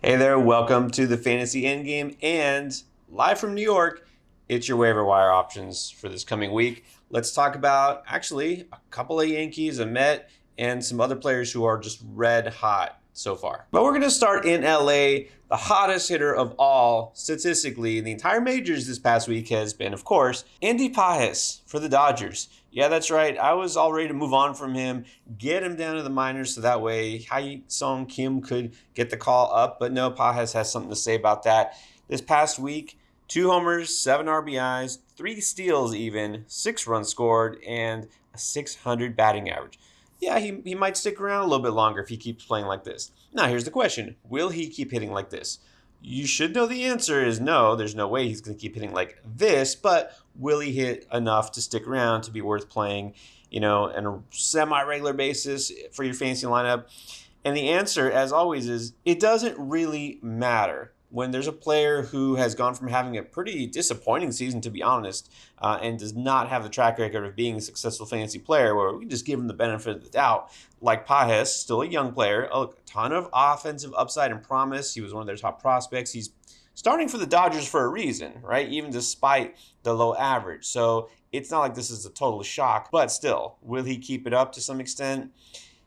Hey there, welcome to the Fantasy Endgame, and live from New York, it's your waiver wire options for this coming week. Let's talk about actually a couple of Yankees, a Met, and some other players who are just red hot so far. But we're going to start in LA. The hottest hitter of all, statistically, in the entire majors this past week has been, of course, Andy Pages for the Dodgers. Yeah, that's right. I was all ready to move on from him, get him down to the minors so that way Sung Kim could get the call up. But no, Pages has something to say about that. This past week, 2 homers, 7 RBIs, 3 steals even, 6 runs scored, and a 600 batting average. Yeah, he might stick around a little bit longer if he keeps playing like this. Now, here's the question. Will he keep hitting like this? You should know the answer is no. There's no way he's going to keep hitting like this, but will he hit enough to stick around to be worth playing, on a semi-regular basis for your fantasy lineup? And the answer, as always, is it doesn't really matter. When there's a player who has gone from having a pretty disappointing season, to be honest, and does not have the track record of being a successful fantasy player, where we can just give him the benefit of the doubt, like Pages, still a young player, a ton of offensive upside and promise. He was one of their top prospects. He's starting for the Dodgers for a reason, right? Even despite the low average. So it's not like this is a total shock, but still, will he keep it up to some extent?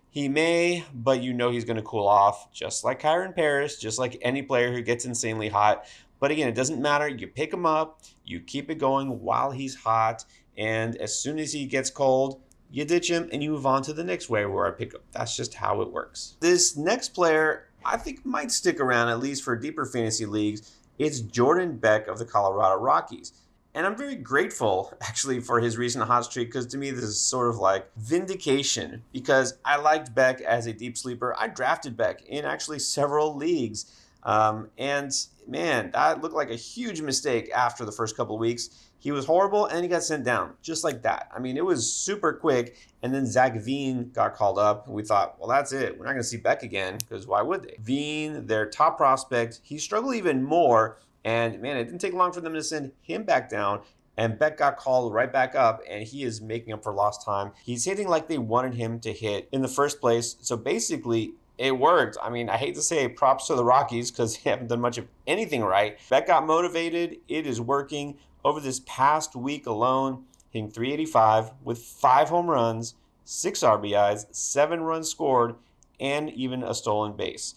He may, but he's going to cool off, just like Kyron Paris, just like any player who gets insanely hot. But again, it doesn't matter. You pick him up, you keep it going while he's hot, and as soon as he gets cold, you ditch him and you move on to the next waiver pickup. That's just how it works. This next player, I think, might stick around, at least for deeper fantasy leagues. It's Jordan Beck of the Colorado Rockies. And I'm very grateful, actually, for his recent hot streak, because to me, this is sort of like vindication, because I liked Beck as a deep sleeper. I drafted Beck in actually several leagues. And man, that looked like a huge mistake after the first couple of weeks. He was horrible, and he got sent down, just like that. I mean, it was super quick, and then Zach Veen got called up, and we thought, well, that's it. We're not going to see Beck again, because why would they? Veen, their top prospect, he struggled even more. And man, it didn't take long for them to send him back down. And Beck got called right back up, and he is making up for lost time. He's hitting like they wanted him to hit in the first place. So basically, it worked. I mean, I hate to say props to the Rockies because they haven't done much of anything right. Beck got motivated. It is working. Over this past week alone, hitting 385 with 5 home runs, 6 RBIs, 7 runs scored, and even a stolen base.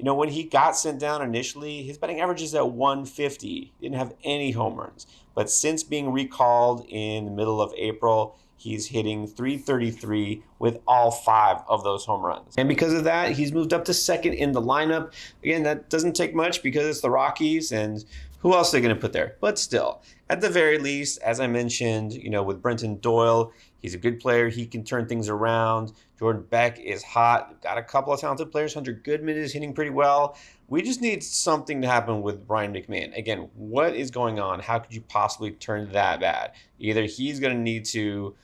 When he got sent down initially, his batting average is at 150. He didn't have any home runs. But since being recalled in the middle of April, he's hitting 333 with all 5 of those home runs. And because of that, he's moved up to second in the lineup. Again, that doesn't take much because it's the Rockies, and who else are they going to put there? But still, at the very least, as I mentioned, with Brenton Doyle, he's a good player. He can turn things around. Jordan Beck is hot. We've got a couple of talented players. Hunter Goodman is hitting pretty well. We just need something to happen with Brian McMahon. Again, what is going on? How could you possibly turn that bad? Either he's going to need to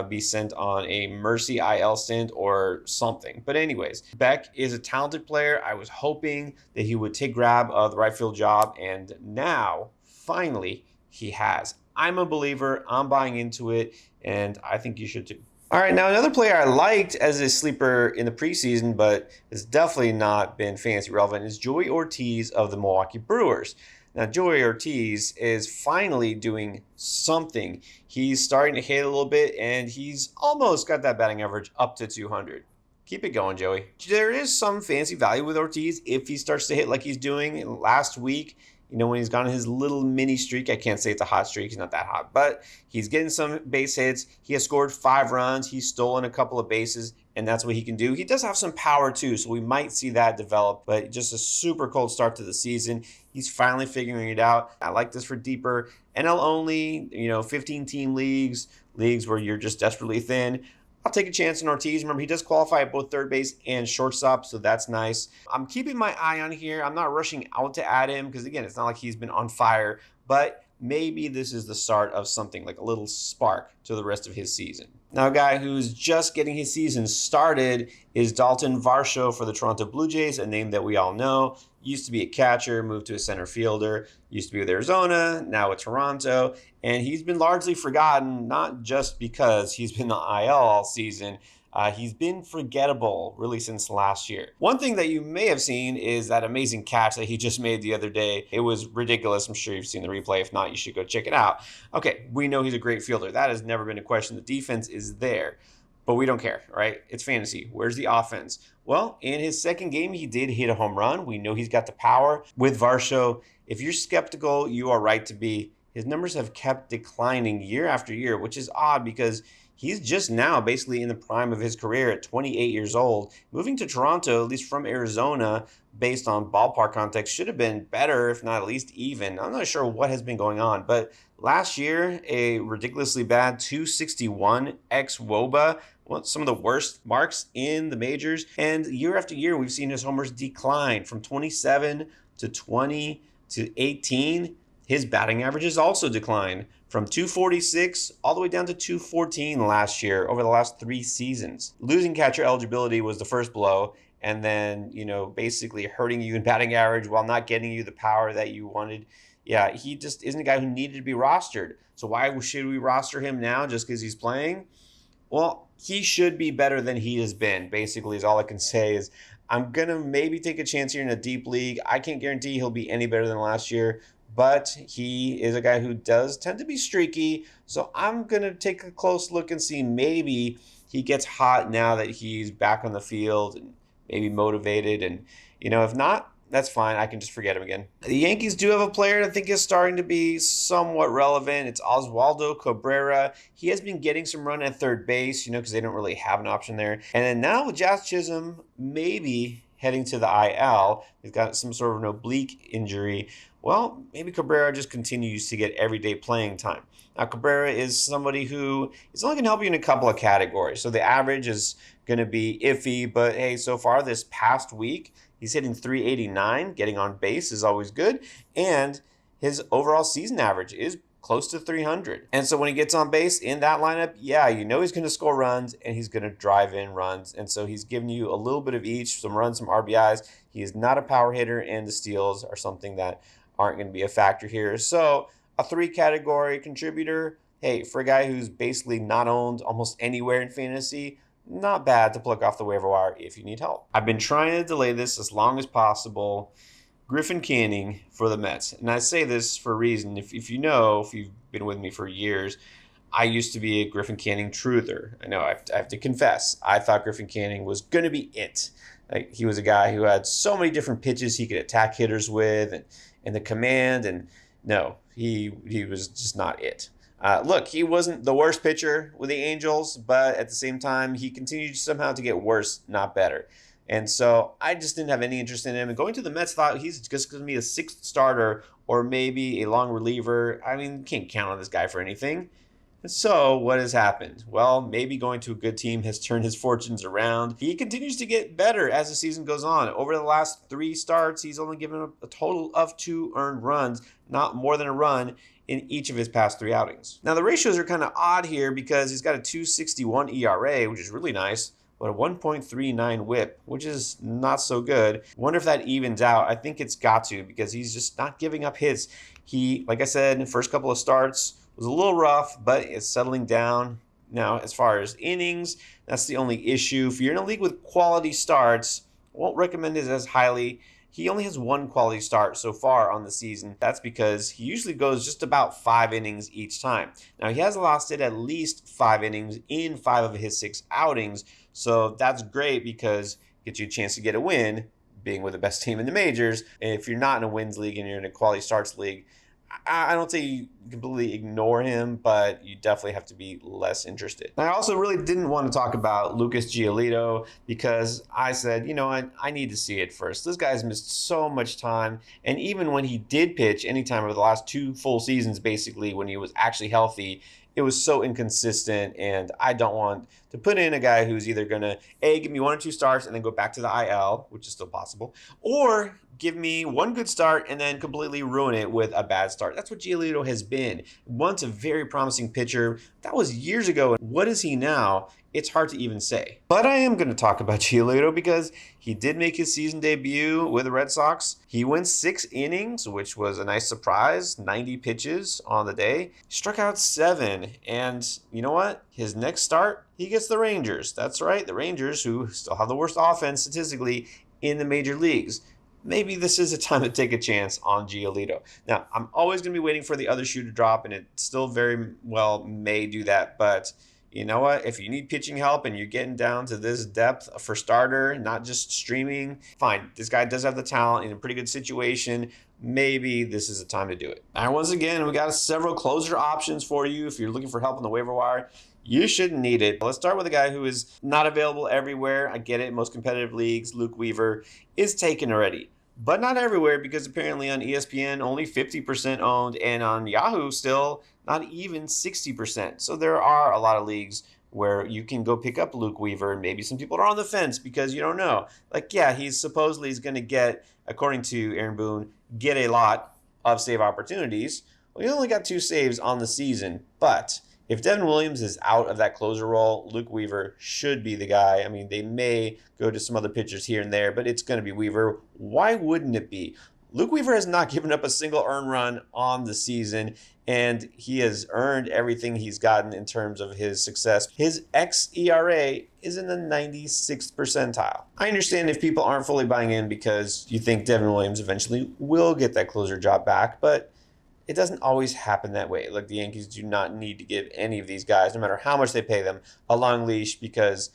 be sent on a mercy IL stint or something. But anyways, Beck is a talented player. I was hoping that he would take grab of the right field job, and now, finally, he has. I'm a believer. I'm buying into it, and I think you should too. All right, now another player I liked as a sleeper in the preseason, but has definitely not been fantasy relevant, is Joey Ortiz of the Milwaukee Brewers. Now, Joey Ortiz is finally doing something. He's starting to hit a little bit, and he's almost got that batting average up to 200. Keep it going, Joey. There is some fancy value with Ortiz if he starts to hit like he's doing last week. When he's gone on his little mini streak. I can't say it's a hot streak. He's not that hot. But he's getting some base hits. He has scored 5 runs. He's stolen a couple of bases, and that's what he can do. He does have some power, too, so we might see that develop. But just a super cold start to the season. He's finally figuring it out. I like this for deeper NL only, 15-team leagues where you're just desperately thin. I'll take a chance on Ortiz. Remember, he does qualify at both third base and shortstop, so that's nice. I'm keeping my eye on here. I'm not rushing out to add him because, again, it's not like he's been on fire, but maybe this is the start of something, like a little spark to the rest of his season. Now, a guy who's just getting his season started is Dalton Varsho for the Toronto Blue Jays, a name that we all know. Used to be a catcher, moved to a center fielder, used to be with Arizona, now with Toronto, and he's been largely forgotten, not just because he's been the IL all season. He's been forgettable really since last year. One thing that you may have seen is that amazing catch that he just made the other day. It was ridiculous. I'm sure you've seen the replay. If not, you should go check it out. Okay, we know he's a great fielder. That has never been a question. The defense is there, but we don't care, right? It's fantasy. Where's the offense? Well, in his second game, he did hit a home run. We know he's got the power with Varsho. If you're skeptical, you are right to be. His numbers have kept declining year after year, which is odd because he's just now basically in the prime of his career at 28 years old. Moving to Toronto, at least from Arizona, based on ballpark context, should have been better, if not at least even. I'm not sure what has been going on, but last year, a ridiculously bad 261 ex-WOBA, some of the worst marks in the majors. And year after year, we've seen his homers decline from 27 to 20 to 18. His batting averages also declined from 246 all the way down to 214 last year over the last 3 seasons. Losing catcher eligibility was the first blow, and then, basically hurting you in batting average while not getting you the power that you wanted. Yeah, he just isn't a guy who needed to be rostered. So why should we roster him now just because he's playing? Well, he should be better than he has been, basically, is all I can say. Is I'm going to maybe take a chance here in a deep league. I can't guarantee he'll be any better than last year, but he is a guy who does tend to be streaky. So I'm going to take a close look and see maybe he gets hot now that he's back on the field and maybe motivated. And, if not, that's fine. I can just forget him again. The Yankees do have a player that I think is starting to be somewhat relevant. It's Oswaldo Cabrera. He has been getting some run at third base, because they don't really have an option there. And then now with Jazz Chisholm maybe heading to the IL, he's got some sort of an oblique injury. Well, maybe Cabrera just continues to get everyday playing time. Now, Cabrera is somebody who is only going to help you in a couple of categories. So the average is going to be iffy, but hey, so far this past week, he's hitting 389. Getting on base is always good. And his overall season average is close to 300. And so when he gets on base in that lineup, yeah, he's going to score runs and he's going to drive in runs. And so he's giving you a little bit of each, some runs, some RBIs. He is not a power hitter, and the steals are something that aren't going to be a factor here. So a 3-category contributor, hey, for a guy who's basically not owned almost anywhere in fantasy, not bad to pluck off the waiver wire if you need help. I've been trying to delay this as long as possible. Griffin Canning for the Mets. And I say this for a reason. If you've been with me for years, I used to be a Griffin Canning truther. I know I have to confess. I thought Griffin Canning was going to be it. Like, he was a guy who had so many different pitches he could attack hitters with and the command. And no, he was just not it. Look, he wasn't the worst pitcher with the Angels, but at the same time, he continued somehow to get worse, not better. And so I just didn't have any interest in him. And going to the Mets, thought he's just going to be a 6th starter or maybe a long reliever. I mean, can't count on this guy for anything. And so what has happened? Well, maybe going to a good team has turned his fortunes around. He continues to get better as the season goes on. Over the last 3 starts, he's only given up a total of 2 earned runs, not more than a run in each of his past 3 outings. Now, the ratios are kind of odd here because he's got a 2.61 ERA, which is really nice, but a 1.39 whip, which is not so good. Wonder if that evens out. I think it's got to, because he's just not giving up hits. He, like I said, in the first couple of starts was a little rough, but it's settling down. Now, as far as innings, that's the only issue. If you're in a league with quality starts, I won't recommend it as highly. He only has 1 quality start so far on the season. That's because he usually goes just about 5 innings each time. Now, he has lasted at least 5 innings in 5 of his 6 outings, so that's great because it gets you a chance to get a win, being with the best team in the majors. And if you're not in a wins league and you're in a quality starts league, I don't say you completely ignore him, but you definitely have to be less interested. I also really didn't want to talk about Lucas Giolito because I said, I need to see it first. This guy's missed so much time. And even when he did pitch anytime over the last 2 full seasons, basically, when he was actually healthy, it was so inconsistent, and I don't want to put in a guy who's either going to, A, give me 1 or 2 starts and then go back to the IL, which is still possible, or give me one good start and then completely ruin it with a bad start. That's what Giolito has been. Once a very promising pitcher. That was years ago. What is he now? It's hard to even say. But I am going to talk about Giolito because he did make his season debut with the Red Sox. He went 6 innings, which was a nice surprise. 90 pitches on the day. Struck out 7. And you know what? His next start, he gets the Rangers. That's right, the Rangers, who still have the worst offense statistically in the major leagues. Maybe this is a time to take a chance on Giolito. Now, I'm always going to be waiting for the other shoe to drop, and it still very well may do that. But you know what? If you need pitching help and you're getting down to this depth for starter, not just streaming, fine. This guy does have the talent in a pretty good situation. Maybe this is the time to do it. All right, once again, we got several closer options for you. If you're looking for help on the waiver wire, you shouldn't need it. Let's start with a guy who is not available everywhere. I get it. Most competitive leagues, Luke Weaver is taken already. But not everywhere, because apparently on ESPN, only 50% owned, and on Yahoo still not even 60%. So there are a lot of leagues where you can go pick up Luke Weaver, and maybe some people are on the fence because you don't know. Like, yeah, he's going to get, according to Aaron Boone, get a lot of save opportunities. Well, he only got 2 saves on the season, but if Devin Williams is out of that closer role, Luke Weaver should be the guy. I mean, they may go to some other pitchers here and there, but it's going to be Weaver. Why wouldn't it be? Luke Weaver has not given up a single earned run on the season, and he has earned everything he's gotten in terms of his success. His xERA is in the 96th percentile. I understand if people aren't fully buying in because you think Devin Williams eventually will get that closer job back, but it doesn't always happen that way. Like, the Yankees do not need to give any of these guys, no matter how much they pay them, a long leash because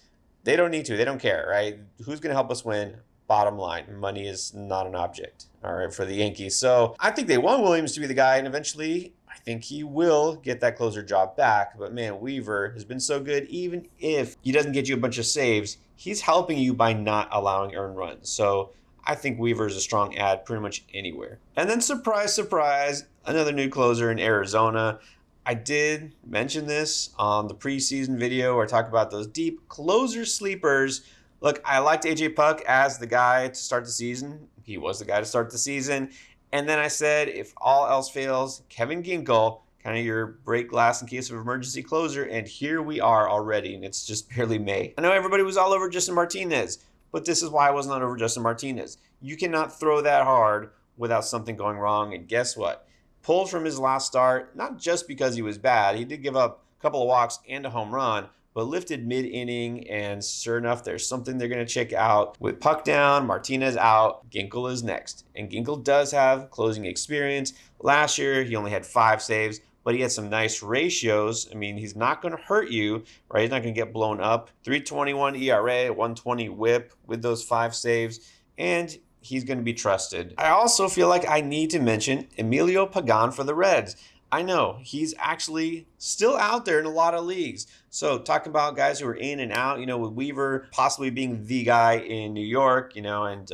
they don't need to. They don't care, right? Who's going to help us win? Bottom line, money is not an object, all right, for the Yankees. So I think they want Williams to be the guy, and eventually I think he will get that closer job back. But man, Weaver has been so good. Even if he doesn't get you a bunch of saves, he's helping you by not allowing earned runs. So I think Weaver is a strong ad pretty much anywhere. And then surprise, surprise, another new closer in Arizona. I did mention this on the preseason video where I talk about those deep closer sleepers. Look, I liked AJ Puck as the guy to start the season. He was the guy to start the season. And then I said, if all else fails, Kevin Ginkel, kind of your break glass in case of emergency closer. And here we are already, and it's just barely May. I know everybody was all over Justin Martinez, but this is why I was not over Justin Martinez. You cannot throw that hard without something going wrong. And guess what? Pulled from his last start, not just because he was bad. He did give up a couple of walks and a home run, but lifted mid-inning, and sure enough, there's something they're going to check out. With Puck down, Martinez out, Ginkel is next. And Ginkel does have closing experience. Last year, he only had 5 saves, but he had some nice ratios. I mean, he's not going to hurt you, right? He's not going to get blown up. 3.21 ERA, 120 whip with those 5 saves, and he's going to be trusted. I also feel like I need to mention Emilio Pagan for the Reds. I know he's actually still out there in a lot of leagues. So talking about guys who are in and out, with Weaver possibly being the guy in New York, and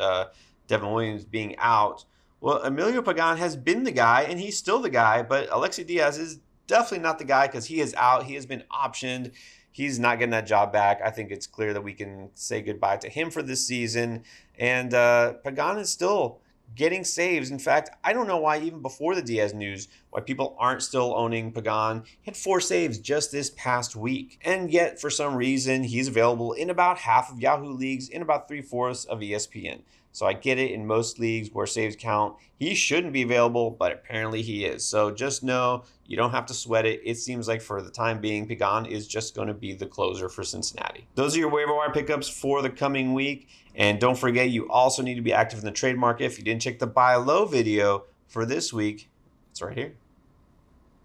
Devin Williams being out. Well, Emilio Pagan has been the guy, and he's still the guy, but Alexi Diaz is definitely not the guy because he is out. He has been optioned. He's not getting that job back. I think it's clear that we can say goodbye to him for this season. And Pagan is still getting saves. In fact, I don't know why even before the Diaz news, why people aren't still owning Pagan. He had 4 saves just this past week. And yet, for some reason, he's available in about half of Yahoo leagues, in about 3/4 of ESPN. So I get it in most leagues where saves count. He shouldn't be available, but apparently he is. So just know you don't have to sweat it. It seems like for the time being, Pagan is just going to be the closer for Cincinnati. Those are your waiver wire pickups for the coming week. And don't forget, you also need to be active in the trade market. If you didn't check the buy low video for this week, it's right here.